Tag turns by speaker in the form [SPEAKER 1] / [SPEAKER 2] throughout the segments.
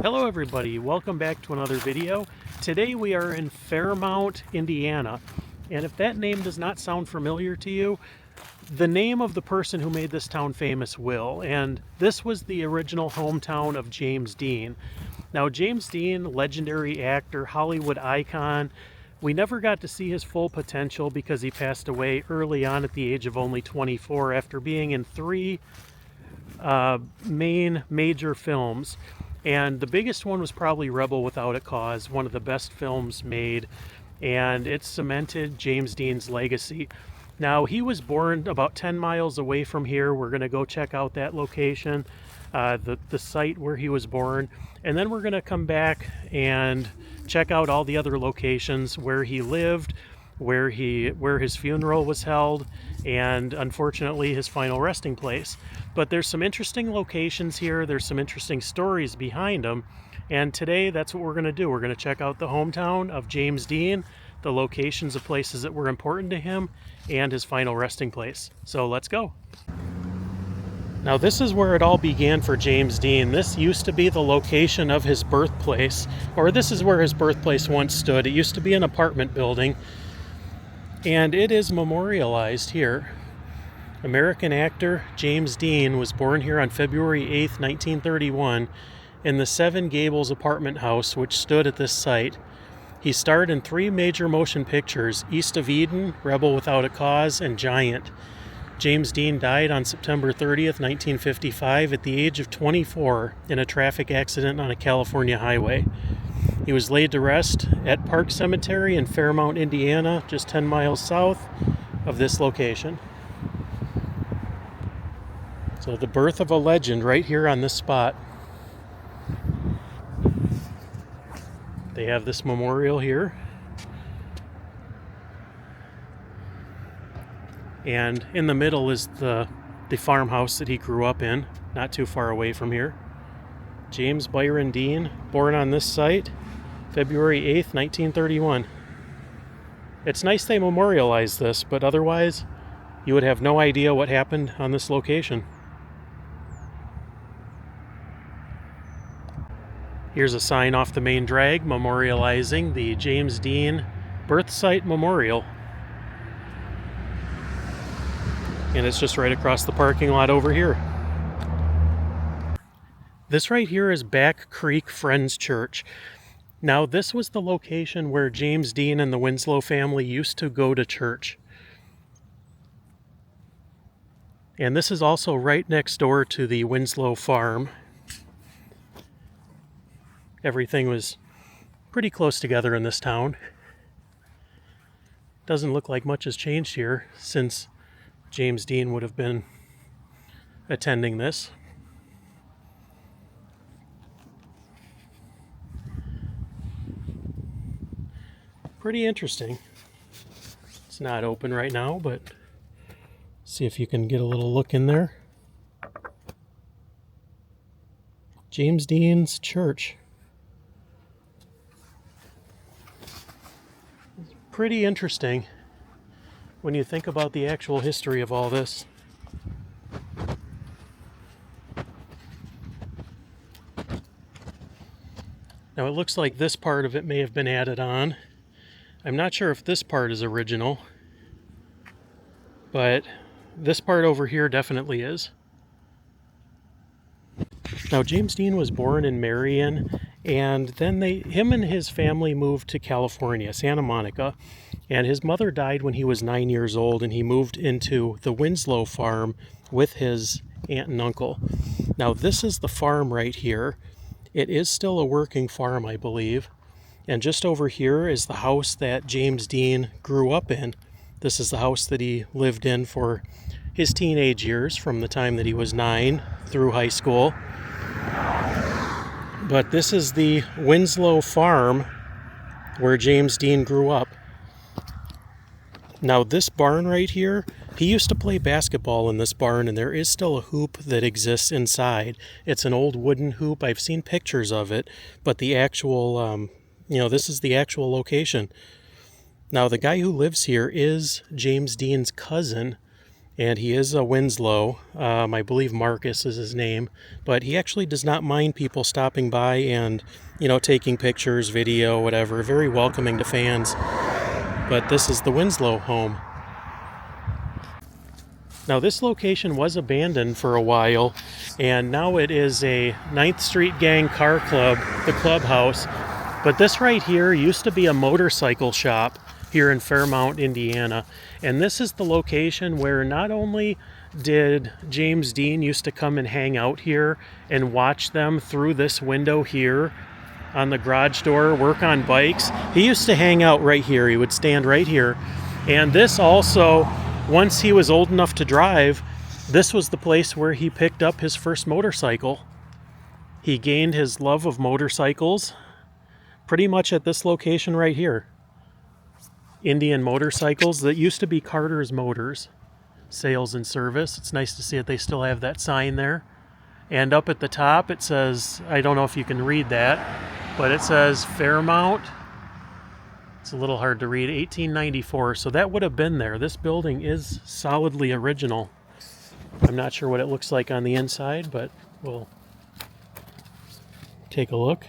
[SPEAKER 1] Hello everybody, welcome back to another video. Today we are in Fairmount, Indiana, and if that name does not sound familiar to you, the name of the person who made this town famous will, and this was the original hometown of James Dean. Now James Dean, legendary actor, Hollywood icon, we never got to see his full potential because he passed away early on at the age of only 24 after being in three major films. And the biggest one was probably Rebel Without a Cause, one of the best films made, and it cemented James Dean's legacy. Now, he was born about 10 miles away from here. We're going to go check out that location, the site where he was born, and then we're going to come back and check out all the other locations where he lived, where his funeral was held, and unfortunately his final resting place. But there's some interesting locations here, there's some interesting stories behind them, and today that's what we're going to do. We're going to check out the hometown of James Dean, the locations of places that were important to him, and his final resting place. So let's go. Now this is where it all began for James Dean. This used to be the location of his birthplace, or this is where his birthplace once stood. It used to be an apartment building, and it is memorialized here. American actor James Dean was born here on February 8th, 1931 in the Seven Gables apartment house which stood at this site. He starred in three major motion pictures, East of Eden, Rebel Without a Cause, and Giant. James Dean died on September 30th, 1955 at the age of 24 in a traffic accident on a California highway. He was laid to rest at Park Cemetery in Fairmount, Indiana, just 10 miles south of this location. So the birth of a legend right here on this spot. They have this memorial here. And in the middle is the farmhouse that he grew up in, not too far away from here. James Byron Dean, born on this site, February 8th, 1931. It's nice they memorialize this, but otherwise you would have no idea what happened on this location. Here's a sign off the main drag memorializing the James Dean birth site memorial. And it's just right across the parking lot over here. This right here is Back Creek Friends Church. Now this was the location where James Dean and the Winslow family used to go to church. And this is also right next door to the Winslow farm. Everything was pretty close together in this town. Doesn't look like much has changed here since James Dean would have been attending this. Pretty interesting. It's not open right now, but see if you can get a little look in there. James Dean's church. It's pretty interesting when you think about the actual history of all this. Now it looks like this part of it may have been added on. I'm not sure if this part is original, but this part over here definitely is. Now James Dean was born in Marion, and then him and his family moved to California, Santa Monica, and his mother died when he was 9 years old, and he moved into the Winslow farm with his aunt and uncle. Now this is the farm right here. It is still a working farm, I believe. And just over here is the house that James Dean grew up in. This is the house that he lived in for his teenage years, from the time that he was 9 through high school. But this is the Winslow farm where James Dean grew up. Now this barn right here, he used to play basketball in this barn, and there is still a hoop that exists inside. It's an old wooden hoop. I've seen pictures of it, but the actual, this is the actual location. Now the guy who lives here is James Dean's cousin, And he is a Winslow. I believe Marcus is his name, but he actually does not mind people stopping by and, taking pictures, video, whatever. Very welcoming to fans. But this is the Winslow home. Now this location was abandoned for a while, and now it is a 9th Street Gang car club, the clubhouse. But this right here used to be a motorcycle shop here in Fairmount, Indiana. And this is the location where not only did James Dean used to come and hang out here and watch them through this window here on the garage door, work on bikes. He used to hang out right here. He would stand right here. And this also, once he was old enough to drive, this was the place where he picked up his first motorcycle. He gained his love of motorcycles pretty much at this location right here. Indian Motorcycles. That used to be Carter's Motors Sales and Service. It's nice to see that they still have that sign there. And up at the top it says, I don't know if you can read that, but it says Fairmount. It's a little hard to read, 1894. So that would have been there. This building is solidly original. I'm not sure what it looks like on the inside, but we'll take a look.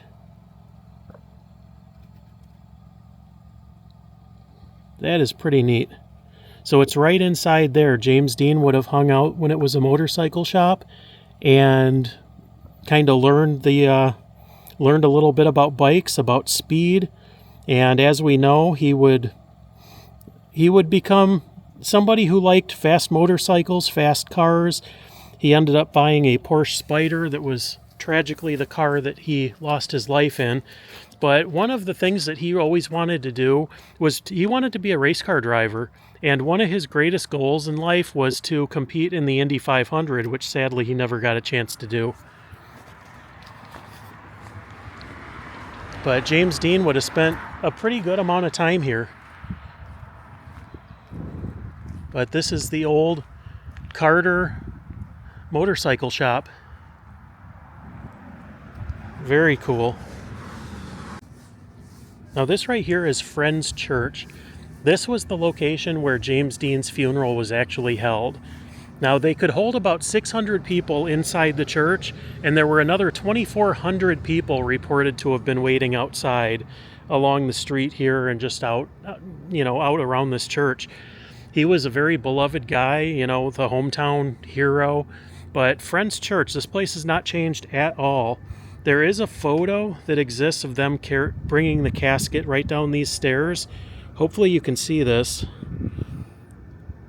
[SPEAKER 1] That is pretty neat. So it's right inside there. James Dean would have hung out when it was a motorcycle shop and kind of learned a little bit about bikes, about speed. And as we know, he would become somebody who liked fast motorcycles, fast cars. He ended up buying a Porsche Spyder that was tragically the car that he lost his life in. But one of the things that he always wanted to do was he wanted to be a race car driver. And one of his greatest goals in life was to compete in the Indy 500, which sadly he never got a chance to do. But James Dean would have spent a pretty good amount of time here. But this is the old Carter motorcycle shop. Very cool. Now this right here is Friends Church. This was the location where James Dean's funeral was actually held. Now they could hold about 600 people inside the church, and there were another 2,400 people reported to have been waiting outside along the street here and just out around this church. He was a very beloved guy, the hometown hero. But Friends Church, this place has not changed at all. There is a photo that exists of them bringing the casket right down these stairs. Hopefully you can see this.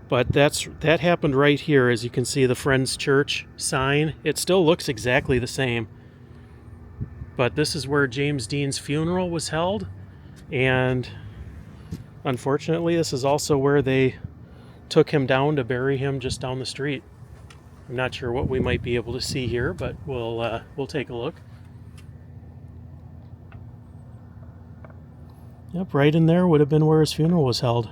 [SPEAKER 1] But that happened right here, as you can see the Friends Church sign. It still looks exactly the same. But this is where James Dean's funeral was held. And unfortunately, this is also where they took him down to bury him just down the street. I'm not sure what we might be able to see here, but we'll take a look. Yep, right in there would have been where his funeral was held.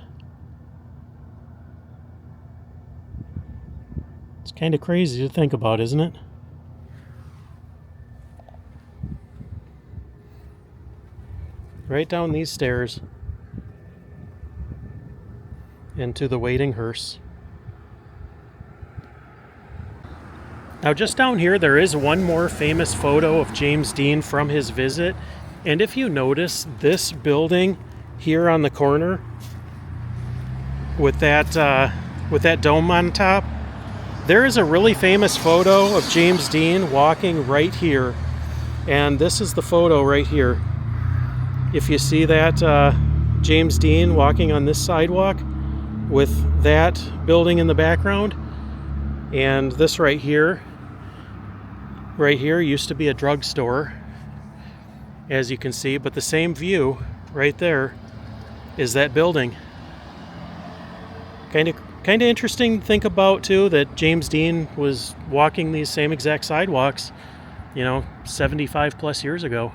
[SPEAKER 1] It's kind of crazy to think about, isn't it? Right down these stairs into the waiting hearse. Now just down here there is one more famous photo of James Dean from his visit. And if you notice this building here on the corner with that dome on top, there is a really famous photo of James Dean walking right here. And this is the photo right here. If you see that James Dean walking on this sidewalk with that building in the background, and this right here used to be a drugstore, as you can see, but the same view right there is that building. Kind of interesting to think about too, that James Dean was walking these same exact sidewalks, 75 plus years ago.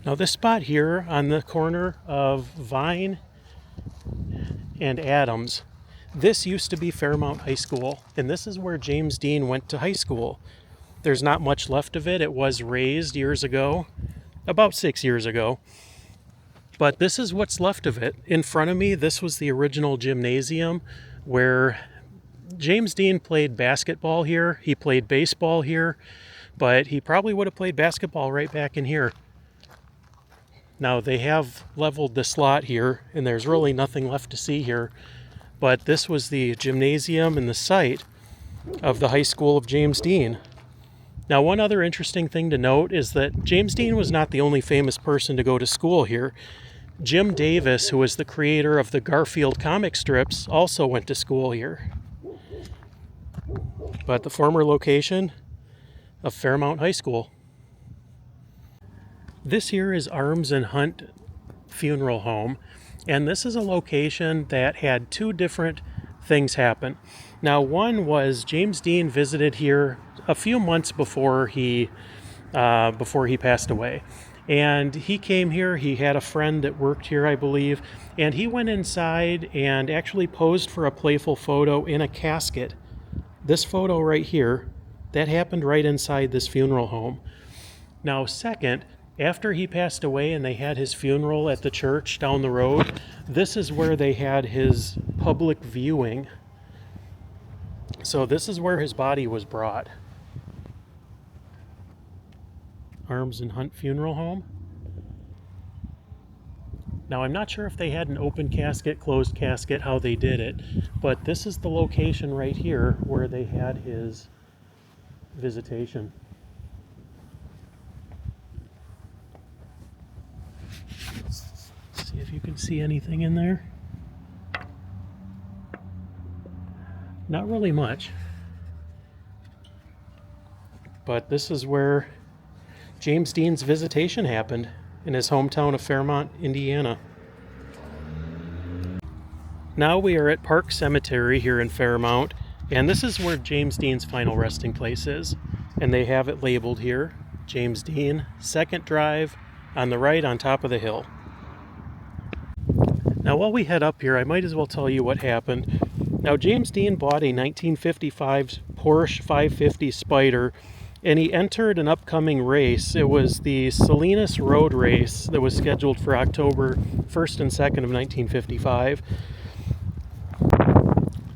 [SPEAKER 1] Now this spot here on the corner of Vine and Adams, this used to be Fairmount High School, and this is where James Dean went to high school. There's not much left of it. It was razed years ago, about 6 years ago. But this is what's left of it. In front of me, this was the original gymnasium where James Dean played basketball here. He played baseball here, but he probably would have played basketball right back in here. Now they have leveled this lot here, and there's really nothing left to see here. But this was the gymnasium and the site of the High School of James Dean. Now, one other interesting thing to note is that James Dean was not the only famous person to go to school here. Jim Davis, who was the creator of the Garfield comic strips, also went to school here. But the former location of Fairmount High School. This here is Arms and Hunt Funeral Home, and this is a location that had two different things happen. Now, one was James Dean visited here a few months before he passed away. And he came here, he had a friend that worked here, I believe, and he went inside and actually posed for a playful photo in a casket. This photo right here, that happened right inside this funeral home. Now, second, after he passed away and they had his funeral at the church down the road, this is where they had his public viewing. So this is where his body was brought. Arms and Hunt Funeral Home. Now, I'm not sure if they had an open casket, closed casket, how they did it, but this is the location right here where they had his visitation. See if you can see anything in there. Not really much. But this is where James Dean's visitation happened, in his hometown of Fairmount, Indiana. Now we are at Park Cemetery here in Fairmount, and this is where James Dean's final resting place is. And they have it labeled here, James Dean, Second Drive, on the right on top of the hill. Now while we head up here, I might as well tell you what happened. Now James Dean bought a 1955 Porsche 550 Spyder, and he entered an upcoming race. It was the Salinas Road Race that was scheduled for October 1st and 2nd of 1955.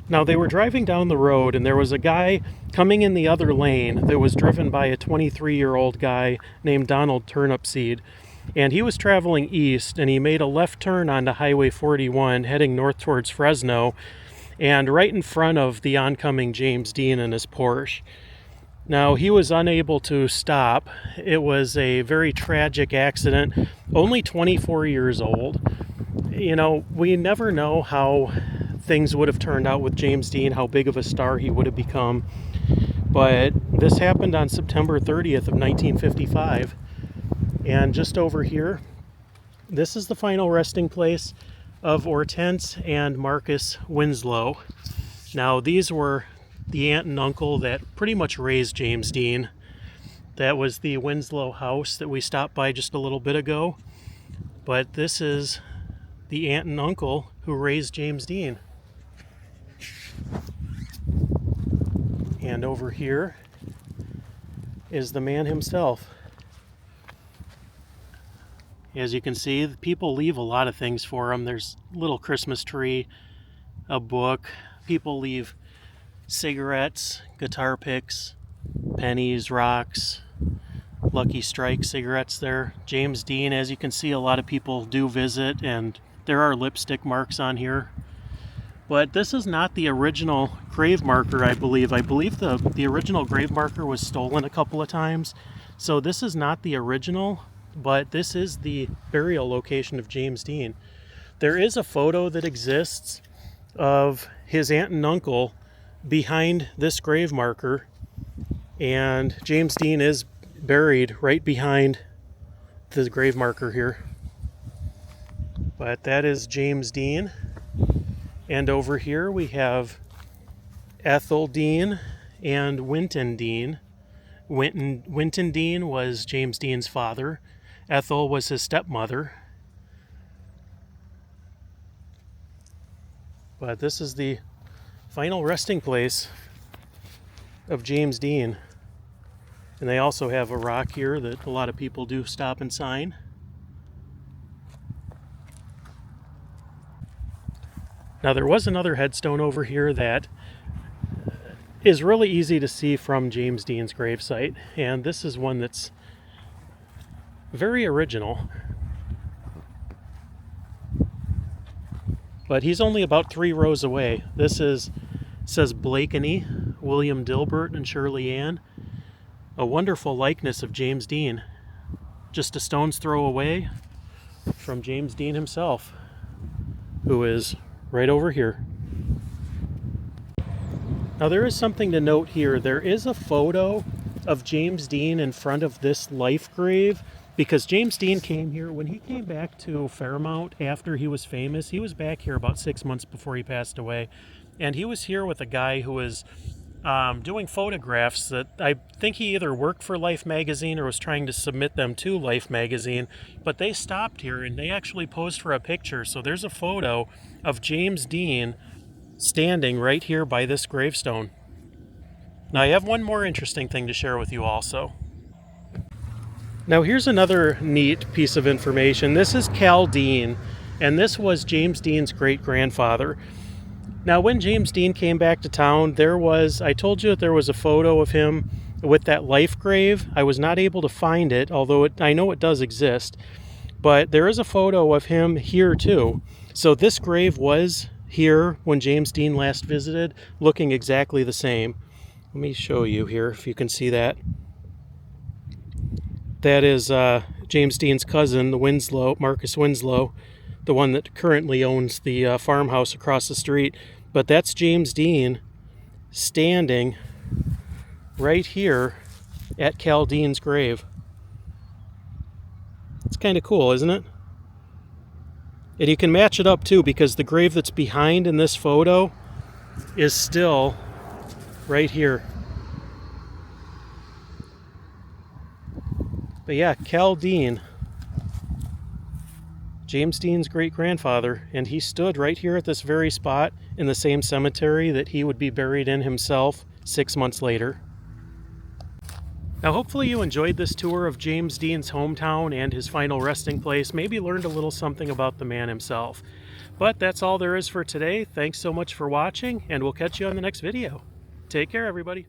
[SPEAKER 1] Now they were driving down the road and there was a guy coming in the other lane that was driven by a 23-year-old guy named Donald Turnipseed. And he was traveling east and he made a left turn onto Highway 41 heading north towards Fresno, and right in front of the oncoming James Dean and his Porsche. Now, he was unable to stop. It was a very tragic accident, only 24 years old. You know, we never know how things would have turned out with James Dean, how big of a star he would have become. But this happened on September 30th of 1955. And just over here, this is the final resting place of Hortense and Marcus Winslow. Now, these were the aunt and uncle that pretty much raised James Dean. That was the Winslow house that we stopped by just a little bit ago. But this is the aunt and uncle who raised James Dean. And over here is the man himself. As you can see, people leave a lot of things for him. There's a little Christmas tree, a book. People leave cigarettes, guitar picks, pennies, rocks, Lucky Strike cigarettes there. James Dean, as you can see, a lot of people do visit, and there are lipstick marks on here. But this is not the original grave marker, I believe. I believe the original grave marker was stolen a couple of times. So this is not the original, but this is the burial location of James Dean. There is a photo that exists of his aunt and uncle behind this grave marker, and James Dean is buried right behind the grave marker here. But that is James Dean. And over here we have Ethel Dean and Winton Dean. Winton Dean was James Dean's father. Ethel was his stepmother. But this is the final resting place of James Dean. And they also have a rock here that a lot of people do stop and sign. Now there was another headstone over here that is really easy to see from James Dean's gravesite, and this is one that's very original. But he's only about 3 rows away. This says Blakeney, William Dilbert and Shirley Ann. A wonderful likeness of James Dean. Just a stone's throw away from James Dean himself, who is right over here. Now there is something to note here. There is a photo of James Dean in front of this life grave, because James Dean came here when he came back to Fairmount after he was famous. He was back here about 6 months before he passed away, and he was here with a guy who was doing photographs that I think he either worked for Life magazine or was trying to submit them to Life magazine, but they stopped here and they actually posed for a picture. So there's a photo of James Dean standing right here by this gravestone. Now I have one more interesting thing to share with you also. Now here's another neat piece of information. This is Cal Dean, and this was James Dean's great-grandfather. Now when James Dean came back to town, I told you that there was a photo of him with that life grave. I was not able to find it, although I know it does exist, but there is a photo of him here too. So this grave was here when James Dean last visited, looking exactly the same. Let me show you here if you can see that. That is James Dean's cousin, Marcus Winslow, the one that currently owns the farmhouse across the street. But that's James Dean standing right here at Cal Dean's grave. It's kind of cool, isn't it? And you can match it up too, because the grave that's behind in this photo is still right here. But yeah, Cal Dean, James Dean's great-grandfather, and he stood right here at this very spot in the same cemetery that he would be buried in himself 6 months later. Now hopefully you enjoyed this tour of James Dean's hometown and his final resting place, maybe learned a little something about the man himself. But that's all there is for today. Thanks so much for watching, and we'll catch you on the next video. Take care, everybody.